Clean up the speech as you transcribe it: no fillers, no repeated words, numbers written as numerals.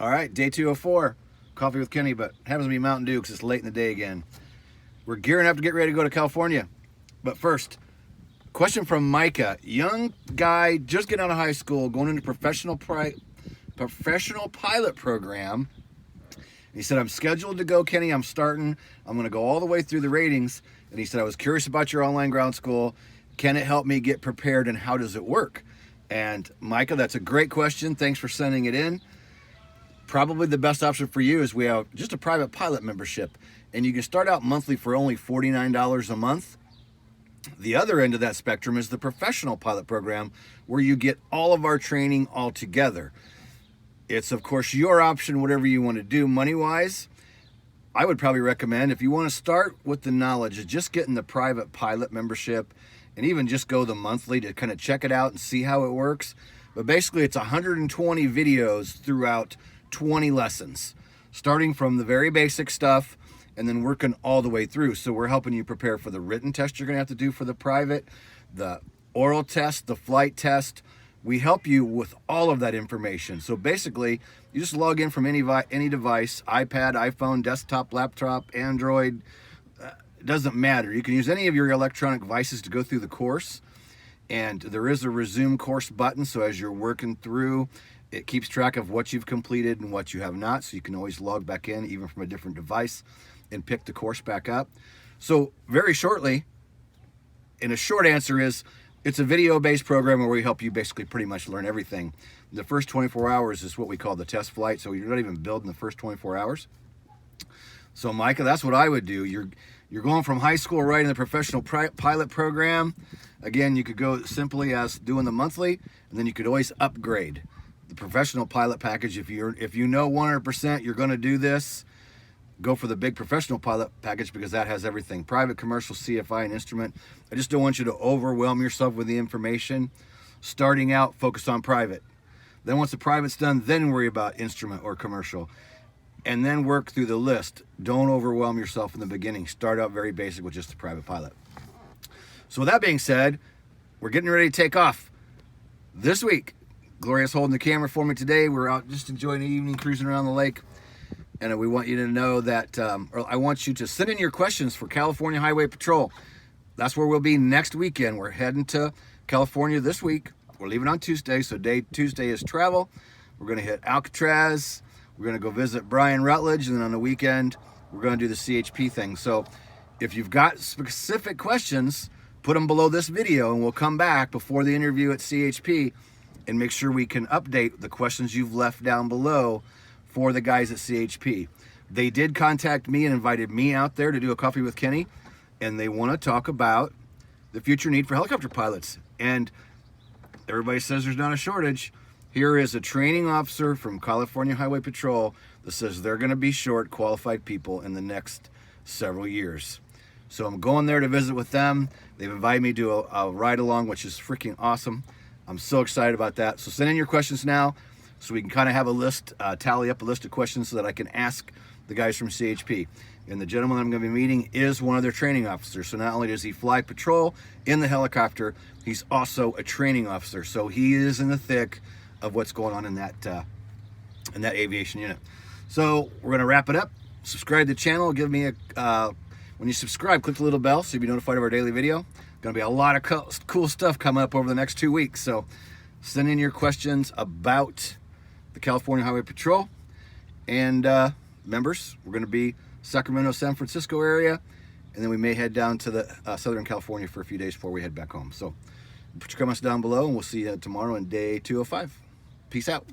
All right, day 204, Coffee with Kenny, but happens to be Mountain Dew because it's late in the day again. We're gearing up to get ready to go to California. But first, question from Micah. Young guy, just getting out of high school, going into professional pilot program. He said, I'm scheduled to go, Kenny. I'm starting. I'm going to go all the way through the ratings. And he said, I was curious about your online ground school. Can it help me get prepared, and how does it work? And Micah, that's a great question. Thanks for sending it in. Probably the best option for you is we have just a private pilot membership, and you can start out monthly for only $49 a month. The other end of that spectrum is the professional pilot program, where you get all of our training all together. It's, of course, your option, whatever you want to do money-wise. I would probably recommend, if you want to start with the knowledge of just getting the private pilot membership, and even just go the monthly to kind of check it out and see how it works. But basically, it's 120 videos throughout 20 lessons, starting from the very basic stuff and then working all the way through. So we're helping you prepare for the written test you're going to have to do for the private, the oral test, the flight test. We help you with all of that information. So basically, you just log in from any device, iPad, iPhone, desktop, laptop, Android. It doesn't matter. You can use any of your electronic devices to go through the course. And there is a resume course button. So as you're working through, it keeps track of what you've completed and what you have not. So you can always log back in, even from a different device, and pick the course back up. So very shortly, and a short answer is, it's a video-based program where we help you basically pretty much learn everything. The first 24 hours is what we call the test flight. So you're not even building the first 24 hours. So Micah, that's what I would do. You're going from high school right in the professional pilot program. Again, you could go simply as doing the monthly, and then you could always upgrade the professional pilot package. If you know 100% you're going to do this, go for the big professional pilot package, because that has everything: private, commercial, CFI, and instrument. I just don't want you to overwhelm yourself with the information. Starting out, focus on private. Then once the private's done, then worry about instrument or commercial, and then work through the list. Don't overwhelm yourself in the beginning. Start out very basic with just the private pilot. So with that being said, we're getting ready to take off. This week, Gloria's holding the camera for me today. We're out just enjoying the evening, cruising around the lake. And we want you to know that, or I want you to send in your questions for California Highway Patrol. That's where we'll be next weekend. We're heading to California this week. We're leaving on Tuesday, so Tuesday is travel. We're going to hit Alcatraz. We're going to go visit Brian Rutledge, and then on the weekend, we're going to do the CHP thing. So if you've got specific questions, put them below this video, and we'll come back before the interview at CHP and make sure we can update the questions you've left down below for the guys at CHP. They did contact me and invited me out there to do a Coffee with Kenny, and they want to talk about the future need for helicopter pilots. And everybody says there's not a shortage. Here is a training officer from California Highway Patrol that says they're going to be short qualified people in the next several years. So I'm going there to visit with them. They've invited me to a ride along, which is freaking awesome. I'm so excited about that. So send in your questions now, so we can kind of have a list, tally up a list of questions so that I can ask the guys from CHP. And the gentleman I'm going to be meeting is one of their training officers. So not only does he fly patrol in the helicopter, he's also a training officer. So he is in the thick of what's going on in that aviation unit. So we're going to wrap it up. Subscribe to the channel. Give me when you subscribe, click the little bell so you'll be notified of our daily video. Going to be a lot of cool stuff coming up over the next 2 weeks. So send in your questions about the California Highway Patrol. And members, we're going to be Sacramento, San Francisco area, and then we may head down to the Southern California for a few days before we head back home. So put your comments down below, and we'll see you tomorrow in day 205. Peace out.